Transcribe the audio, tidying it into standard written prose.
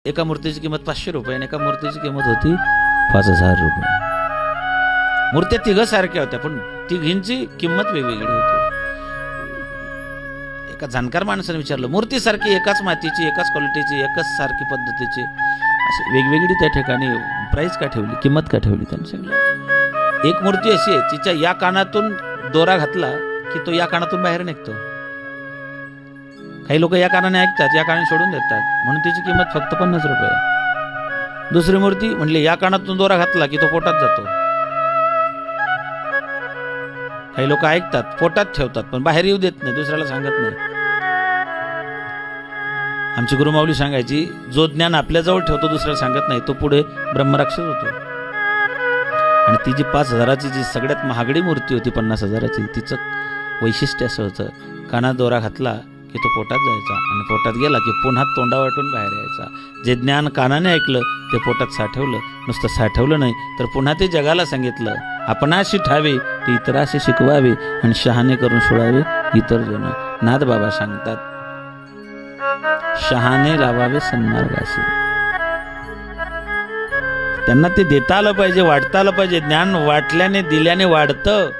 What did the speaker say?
एका मूर्तीची किंमत 500 रुपये आणि एका मूर्तीची किंमत होती 5000 रुपये. मूर्त्या तिघ सारख्या होत्या, पण तिघींची किंमत वेगवेगळी होती. एका जाणकार माणसाने विचारलं, मूर्ती सारखी, एकाच मातीची, एकाच क्वालिटीची, एकाच सारखी पद्धतीची, असे वेगवेगळी त्या ठिकाणी प्राइस का ठेवली, किंमत का ठेवली? त्यांनी सांगितलं, एक मूर्ती अशी आहे तिच्या या कानातून दोरा घातला की तो या कानातून बाहेर निघतो. काही लोक या कानाने ऐकतात, या कानाने सोडून देतात, म्हणून तिची किंमत फक्त 50 रुपये. दुसरी मूर्ती म्हणले, या कानातून दोरा घातला की तो पोटात जातो. काही लोक ऐकतात, पोटात ठेवतात, पण बाहेर येऊ देत नाही, दुसऱ्याला सांगत नाही. आमची गुरुमाऊली सांगायची, जो ज्ञान आपल्याजवळ ठेवतो दुसऱ्याला सांगत नाही, तो पुढे ब्रह्मराक्षस होतो. आणि ती जी 5000ची जी सगळ्यात महागडी मूर्ती होती, 50,000ची, तिचं वैशिष्ट्य असं होतं, कानात दोरा घातला की तो पोटात जायचा आणि पोटात गेला की पुन्हा तोंडावाटून बाहेर यायचा. जे ज्ञान कानाने ऐकलं ते पोटात साठवलं, नुसतं साठवलं नाही तर पुन्हा ते जगाला सांगितलं. आपणाशी ठावे ते इतराशी शिकवावे आणि शहाणे करून सोडावे इतर जण. नाथ बाबा सांगतात, शहाणे लावावे सन्मार्गाशी. त्यांना ते देता आलं पाहिजे, वाटता आलं पाहिजे. ज्ञान वाटल्याने, दिल्याने वाढतं.